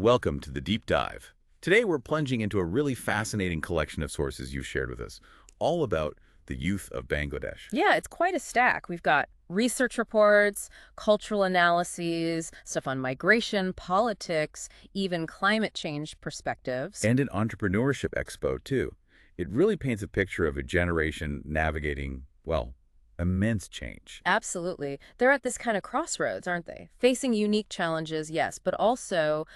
Welcome to the Deep Dive. Today we're plunging into a really fascinating collection of sources you've shared with us, all about the youth of Bangladesh. Yeah, it's quite a stack. We've got research reports, cultural analyses, stuff on migration, politics, even climate change perspectives. And an entrepreneurship expo, too. It really paints a picture of a generation navigating, well, immense change. Absolutely. They're at this kind of crossroads, aren't they? Facing unique challenges, yes, but also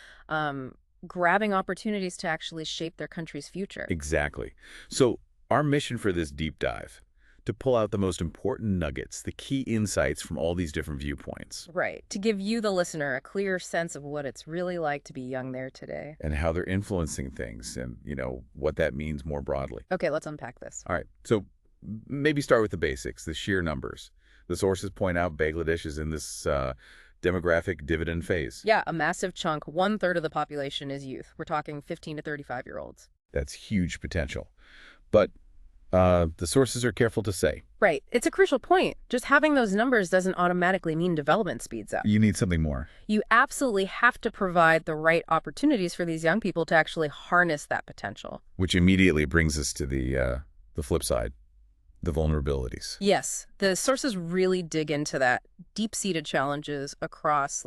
grabbing opportunities to actually shape their country's future. Exactly. So our mission for this deep dive, to pull out the most important nuggets, the key insights from all these different viewpoints. Right. To give you, the listener, a clear sense of what it's really like to be young there today. And how they're influencing things and, what that means more broadly. Okay, let's unpack this. All right. So maybe start with the basics, the sheer numbers. The sources point out Bangladesh is in this demographic dividend phase. Yeah, a massive chunk. 1/3 of the population is youth. We're talking 15 to 35-year-olds. That's huge potential. But the sources are careful to say. Right. It's a crucial point. Just having those numbers doesn't automatically mean development speeds up. You need something more. You absolutely have to provide the right opportunities for these young people to actually harness that potential. Which immediately brings us to the flip side, the vulnerabilities. Yes, the sources really dig into that. Deep-seated challenges across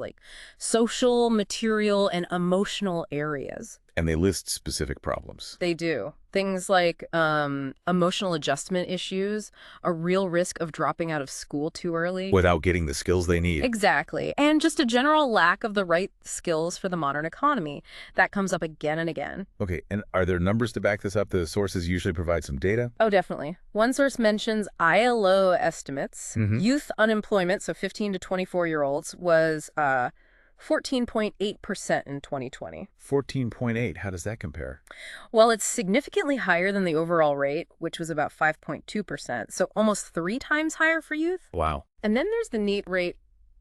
social, material, and emotional areas. And they list specific problems. They do. Things like emotional adjustment issues, a real risk of dropping out of school too early. Without getting the skills they need. Exactly. And just a general lack of the right skills for the modern economy. That comes up again and again. Okay, and are there numbers to back this up? The sources usually provide some data? Oh, definitely. One source mentions ILO estimates. Youth unemployment, so 15 to 24-year-olds, was 14.8% in 2020. 14.8. How does that compare? Well, it's significantly higher than the overall rate, which was about 5.2%, so almost 3 times higher for youth. Wow. And then there's the NEET rate,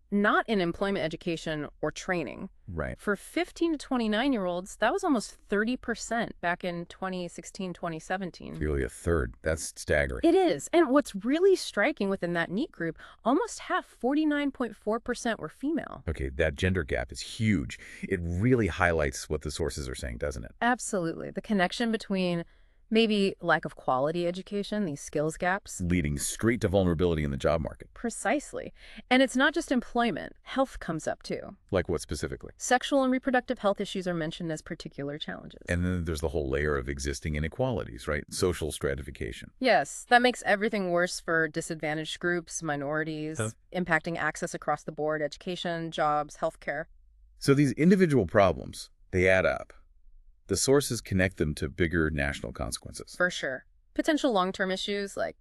not in employment, education, or training. Right. For 15 to 29-year-olds, that was almost 30% back in 2016, 2017. Nearly a third. That's staggering. It is. And what's really striking within that NEET group, almost half, 49.4%, were female. Okay, that gender gap is huge. It really highlights what the sources are saying, doesn't it? Absolutely. The connection between maybe lack of quality education, these skills gaps. Leading straight to vulnerability in the job market. Precisely. And it's not just employment. Health comes up too. Like what specifically? Sexual and reproductive health issues are mentioned as particular challenges. And then there's the whole layer of existing inequalities, right? Social stratification. Yes, that makes everything worse for disadvantaged groups, minorities, impacting access across the board, education, jobs, healthcare. So these individual problems, they add up. The sources connect them to bigger national consequences. For sure. Potential long-term issues like,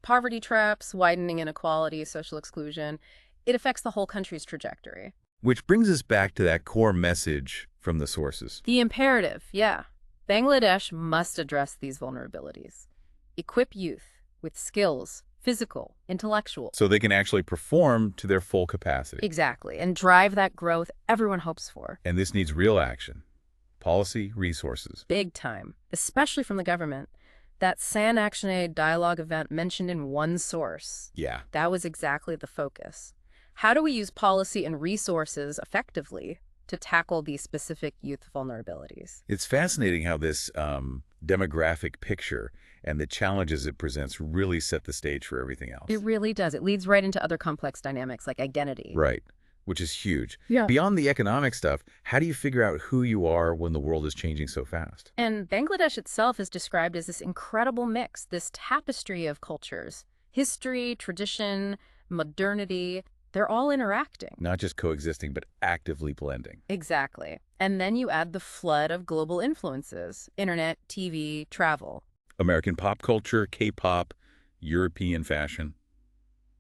poverty traps, widening inequality, social exclusion. It affects the whole country's trajectory. Which brings us back to that core message from the sources. The imperative, yeah. Bangladesh must address these vulnerabilities. Equip youth with skills, physical, intellectual. So they can actually perform to their full capacity. Exactly, and drive that growth everyone hopes for. And this needs real action. Policy, resources. Big time, especially from the government. That San Action Aid dialogue event mentioned in one source. Yeah. That was exactly the focus. How do we use policy and resources effectively to tackle these specific youth vulnerabilities? It's fascinating how this demographic picture and the challenges it presents really set the stage for everything else. It really does. It leads right into other complex dynamics like identity. Right. Which is huge. Yeah. Beyond the economic stuff, how do you figure out who you are when the world is changing so fast? And Bangladesh itself is described as this incredible mix, this tapestry of cultures. History, tradition, modernity, they're all interacting. Not just coexisting, but actively blending. Exactly. And then you add the flood of global influences, internet, TV, travel. American pop culture, K-pop, European fashion.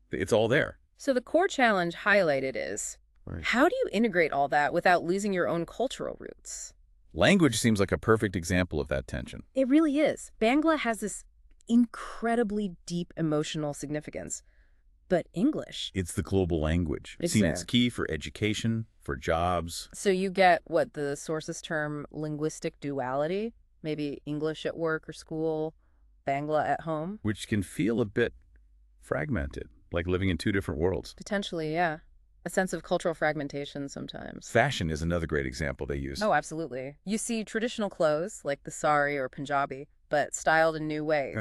It's all there. So the core challenge highlighted is, how do you integrate all that without losing your own cultural roots? Language seems like a perfect example of that tension. It really is. Bangla has this incredibly deep emotional significance. But English. It's the global language. It seems key for education, for jobs. So you get what the sources term linguistic duality, maybe English at work or school, Bangla at home. Which can feel a bit fragmented. Like living in two different worlds. Potentially, yeah. A sense of cultural fragmentation sometimes. Fashion is another great example they use. Oh, absolutely. You see traditional clothes, like the sari or Punjabi, but styled in new ways,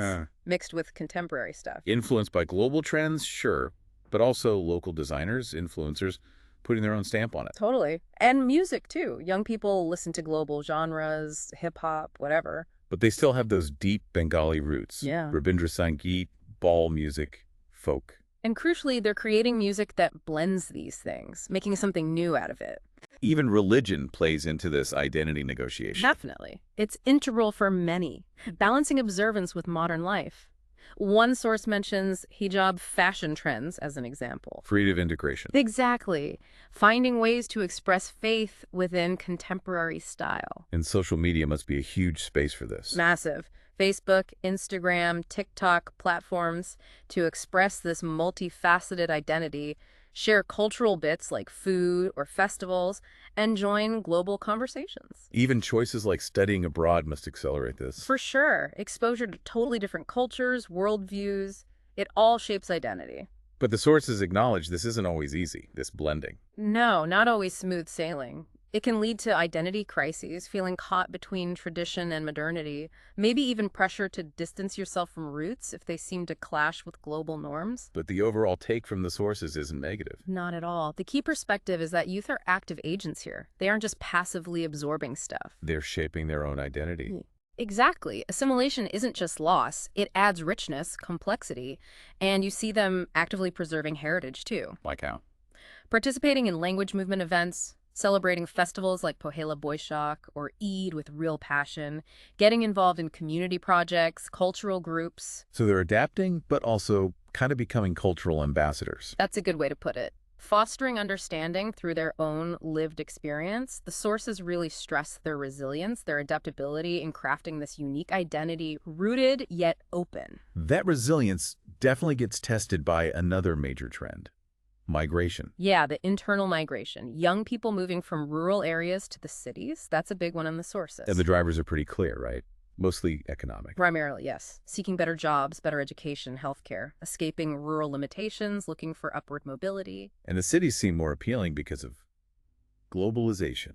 mixed with contemporary stuff. Influenced by global trends, sure, but also local designers, influencers, putting their own stamp on it. Totally. And music, too. Young people listen to global genres, hip-hop, whatever. But they still have those deep Bengali roots. Yeah. Rabindra Sangeet, ball music, folk. And crucially, they're creating music that blends these things, making something new out of it. Even religion plays into this identity negotiation. Definitely. It's integral for many, balancing observance with modern life. One source mentions hijab fashion trends as an example. Creative integration. Exactly. Finding ways to express faith within contemporary style. And social media must be a huge space for this. Massive. Facebook, Instagram, TikTok platforms to express this multifaceted identity, share cultural bits like food or festivals, and join global conversations. Even choices like studying abroad must accelerate this. For sure. Exposure to totally different cultures, worldviews, it all shapes identity. But the sources acknowledge this isn't always easy, this blending. No, not always smooth sailing. It can lead to identity crises, feeling caught between tradition and modernity, maybe even pressure to distance yourself from roots if they seem to clash with global norms. But the overall take from the sources isn't negative. Not at all. The key perspective is that youth are active agents here. They aren't just passively absorbing stuff. They're shaping their own identity. Exactly. Assimilation isn't just loss. It adds richness, complexity, and you see them actively preserving heritage too. Like how? Participating in language movement events, celebrating festivals like Pohela Boishakh or Eid with real passion, getting involved in community projects, cultural groups. So they're adapting, but also kind of becoming cultural ambassadors. That's a good way to put it. Fostering understanding through their own lived experience, the sources really stress their resilience, their adaptability in crafting this unique identity, rooted yet open. That resilience definitely gets tested by another major trend. Migration. Yeah, the internal migration. Young people moving from rural areas to the cities. That's a big one in the sources. And the drivers are pretty clear, right? Mostly economic. Primarily, yes. Seeking better jobs, better education, healthcare, escaping rural limitations, looking for upward mobility. And the cities seem more appealing because of globalization,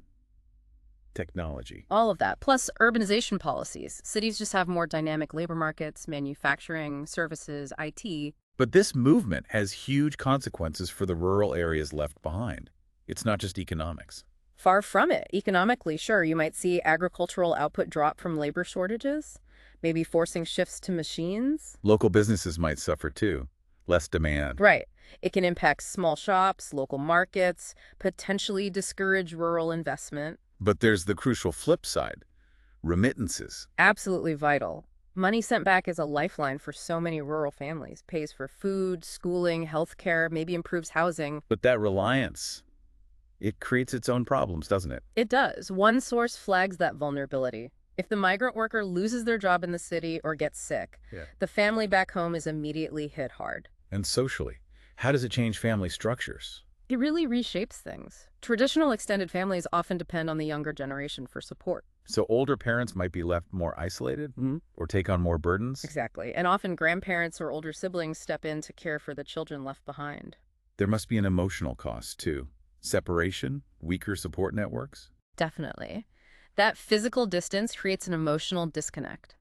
technology. All of that, plus urbanization policies. Cities just have more dynamic labor markets, manufacturing, services, IT. But this movement has huge consequences for the rural areas left behind. It's not just economics. Far from it. Economically, sure, you might see agricultural output drop from labor shortages, maybe forcing shifts to machines. Local businesses might suffer too. Less demand. Right. It can impact small shops, local markets, potentially discourage rural investment. But there's the crucial flip side. Remittances. Absolutely vital. Money sent back is a lifeline for so many rural families. Pays for food, schooling, healthcare, maybe improves housing. But that reliance, it creates its own problems, doesn't it? It does. One source flags that vulnerability. If the migrant worker loses their job in the city or gets sick, the family back home is immediately hit hard. And socially, how does it change family structures? It really reshapes things. Traditional extended families often depend on the younger generation for support. So older parents might be left more isolated or take on more burdens? Exactly. And often grandparents or older siblings step in to care for the children left behind. There must be an emotional cost, too. Separation, weaker support networks? Definitely. That physical distance creates an emotional disconnect.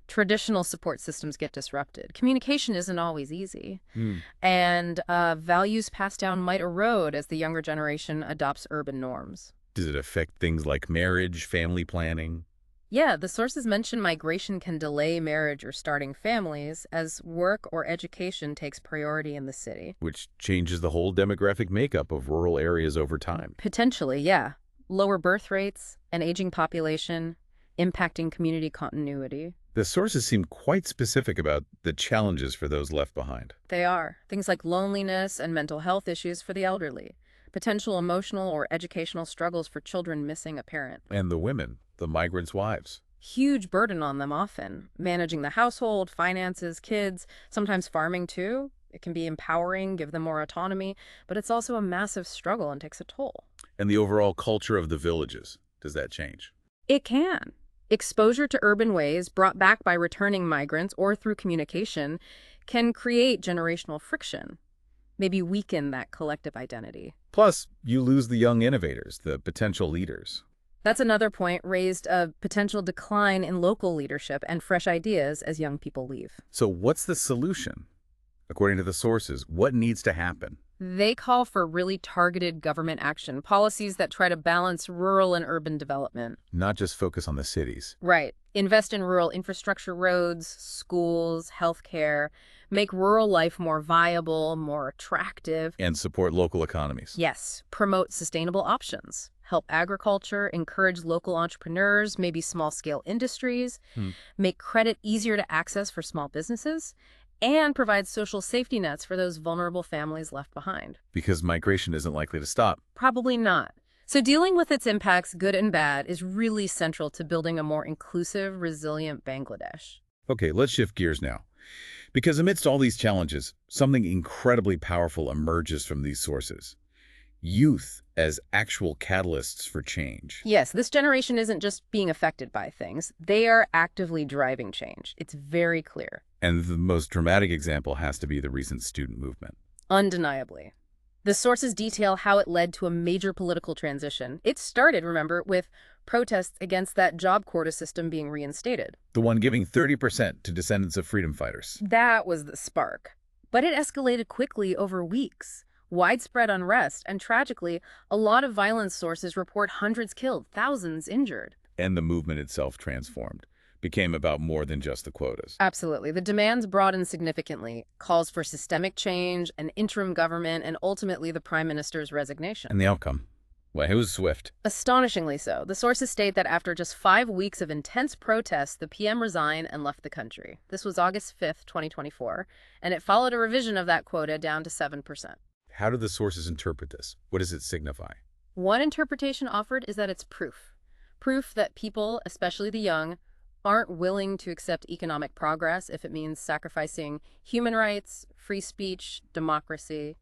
Traditional support systems get disrupted. Communication isn't always easy. And values passed down might erode as the younger generation adopts urban norms. Does it affect things like marriage, family planning? Yeah, the sources mention migration can delay marriage or starting families as work or education takes priority in the city. Which changes the whole demographic makeup of rural areas over time. Potentially, yeah. Lower birth rates, an aging population, impacting community continuity. The sources seem quite specific about the challenges for those left behind. They are. Things like loneliness and mental health issues for the elderly. Potential emotional or educational struggles for children missing a parent. And the women, the migrants' wives. Huge burden on them often. Managing the household, finances, kids, sometimes farming too. It can be empowering, give them more autonomy, but it's also a massive struggle and takes a toll. And the overall culture of the villages, does that change? It can. Exposure to urban ways brought back by returning migrants or through communication can create generational friction, maybe weaken that collective identity. Plus, you lose the young innovators, the potential leaders. That's another point, raised a potential decline in local leadership and fresh ideas as young people leave. So what's the solution? According to the sources, what needs to happen? They call for really targeted government action, policies that try to balance rural and urban development. Not just focus on the cities. Right. Invest in rural infrastructure, roads, schools, healthcare, make rural life more viable, more attractive. And support local economies. Yes. Promote sustainable options. Help agriculture, encourage local entrepreneurs, maybe small-scale industries, make credit easier to access for small businesses, and provide social safety nets for those vulnerable families left behind. Because migration isn't likely to stop. Probably not. So dealing with its impacts, good and bad, is really central to building a more inclusive, resilient Bangladesh. Okay, let's shift gears now. Because amidst all these challenges, something incredibly powerful emerges from these sources. Youth as actual catalysts for change. Yes, this generation isn't just being affected by things. They are actively driving change. It's very clear. And the most dramatic example has to be the recent student movement. Undeniably. The sources detail how it led to a major political transition. It started, remember, with protests against that job quota system being reinstated. The one giving 30% to descendants of freedom fighters. That was the spark. But it escalated quickly over weeks. Widespread unrest, and tragically, a lot of violence sources report hundreds killed, thousands injured. And the movement itself transformed, became about more than just the quotas. Absolutely. The demands broadened significantly, calls for systemic change, an interim government, and ultimately the prime minister's resignation. And the outcome? Well, it was swift. Astonishingly so. The sources state that after just 5 weeks of intense protests, the PM resigned and left the country. This was August 5th, 2024, and it followed a revision of that quota down to 7%. How do the sources interpret this? What does it signify? One interpretation offered is that it's proof. Proof that people, especially the young, aren't willing to accept economic progress if it means sacrificing human rights, free speech, democracy.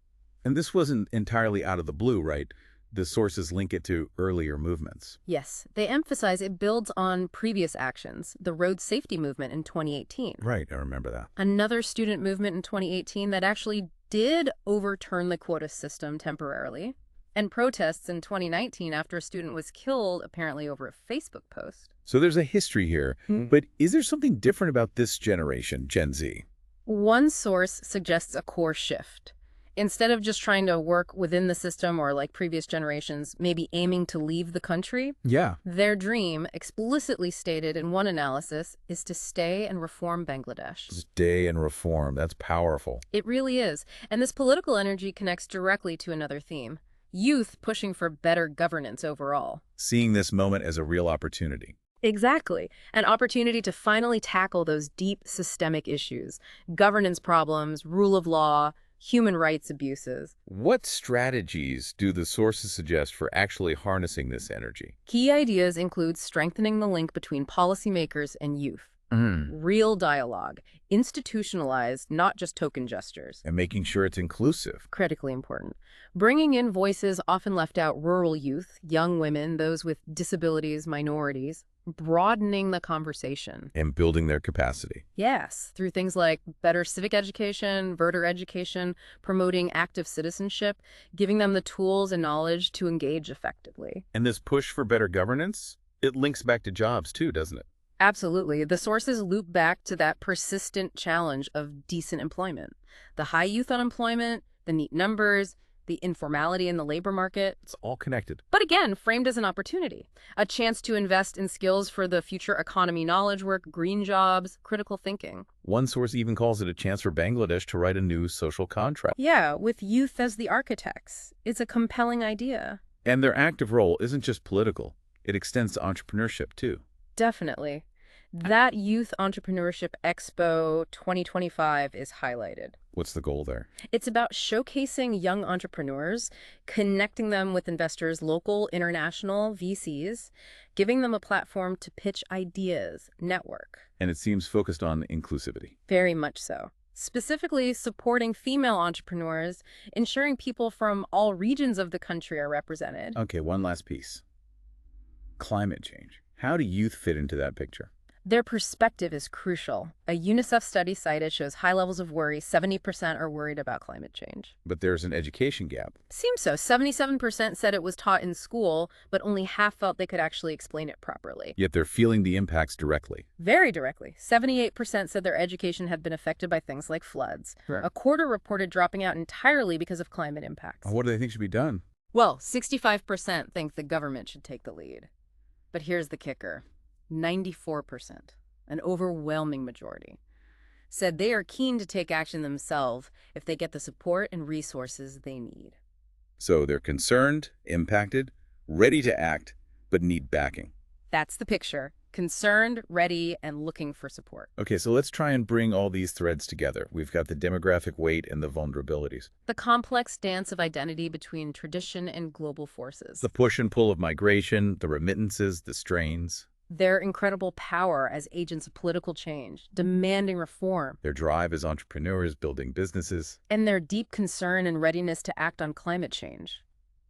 And this wasn't entirely out of the blue, right? The sources link it to earlier movements. Yes, they emphasize it builds on previous actions, the road safety movement in 2018. Right, I remember that. Another student movement in 2018 that actually did overturn the quota system temporarily, and protests in 2019 after a student was killed, apparently over a Facebook post. So there's a history here, but is there something different about this generation, Gen Z? One source suggests a core shift. Instead of just trying to work within the system or like previous generations, maybe aiming to leave the country, Yeah. their dream, explicitly stated in one analysis, is to stay and reform Bangladesh. Stay and reform, that's powerful. It really is. And this political energy connects directly to another theme: youth pushing for better governance overall. Seeing this moment as a real opportunity. Exactly. An opportunity to finally tackle those deep systemic issues: governance problems, rule of law, human rights abuses. What strategies do the sources suggest for actually harnessing this energy? Key ideas include strengthening the link between policymakers and youth. Real dialogue, institutionalized, not just token gestures. And making sure it's inclusive. Critically important. Bringing in voices often left out: rural youth, young women, those with disabilities, minorities. Broadening the conversation. And building their capacity. Yes, through things like better civic education, voter education, promoting active citizenship, giving them the tools and knowledge to engage effectively. And this push for better governance, it links back to jobs too, doesn't it? Absolutely. The sources loop back to that persistent challenge of decent employment. The high youth unemployment, the neat numbers, the informality in the labor market. It's all connected. But again, framed as an opportunity, a chance to invest in skills for the future economy: knowledge work, green jobs, critical thinking. One source even calls it a chance for Bangladesh to write a new social contract. Yeah, with youth as the architects. It's a compelling idea. And their active role isn't just political. It extends to entrepreneurship too. Definitely. That Youth Entrepreneurship Expo 2025 is highlighted. What's the goal there? It's about showcasing young entrepreneurs, connecting them with investors, local, international, VCs, giving them a platform to pitch ideas, network. And it seems focused on inclusivity. Very much so. Specifically supporting female entrepreneurs, ensuring people from all regions of the country are represented. Okay, one last piece. Climate change. How do youth fit into that picture? Their perspective is crucial. A UNICEF study cited shows high levels of worry. 70% are worried about climate change. But there's an education gap. Seems so. 77% said it was taught in school, but only half felt they could actually explain it properly. Yet they're feeling the impacts directly. Very directly. 78% said their education had been affected by things like floods. Right. A quarter reported dropping out entirely because of climate impacts. What do they think should be done? Well, 65% think the government should take the lead. But here's the kicker. 94%, an overwhelming majority, said they are keen to take action themselves if they get the support and resources they need. So they're concerned, impacted, ready to act, but need backing. That's the picture. Concerned, ready, and looking for support. Okay, so let's try and bring all these threads together. We've got the demographic weight and the vulnerabilities. The complex dance of identity between tradition and global forces. The push and pull of migration, the remittances, the strains. Their incredible power as agents of political change, demanding reform. Their drive as entrepreneurs building businesses. And their deep concern and readiness to act on climate change.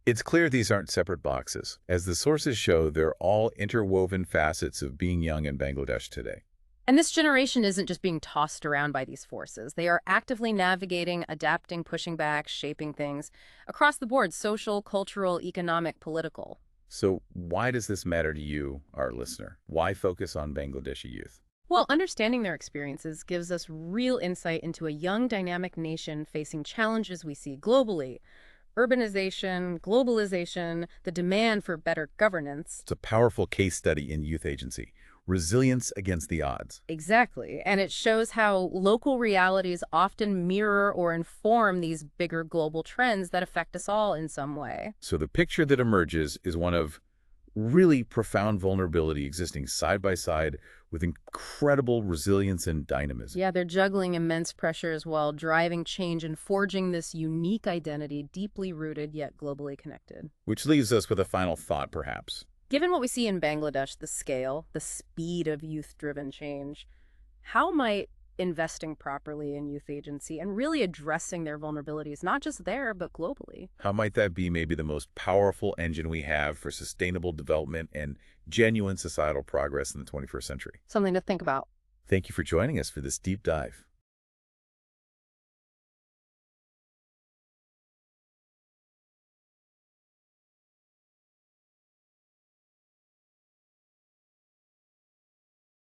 It's clear these aren't separate boxes. As the sources show, they're all interwoven facets of being young in Bangladesh today. And this generation isn't just being tossed around by these forces. They are actively navigating, adapting, pushing back, shaping things across the board: social, cultural, economic, political. So why does this matter to you, our listener? Why focus on Bangladeshi youth? Well, understanding their experiences gives us real insight into a young, dynamic nation facing challenges we see globally. Urbanization, globalization, the demand for better governance. It's a powerful case study in youth agency. Resilience against the odds. Exactly. And it shows how local realities often mirror or inform these bigger global trends that affect us all in some way. So the picture that emerges is one of really profound vulnerability existing side by side with incredible resilience and dynamism. Yeah, they're juggling immense pressures while driving change and forging this unique identity, deeply rooted yet globally connected. Which leaves us with a final thought, perhaps. Given what we see in Bangladesh, the scale, the speed of youth-driven change, how might investing properly in youth agency and really addressing their vulnerabilities, not just there, but globally? How might that be maybe the most powerful engine we have for sustainable development and genuine societal progress in the 21st century? Something to think about. Thank you for joining us for this deep dive.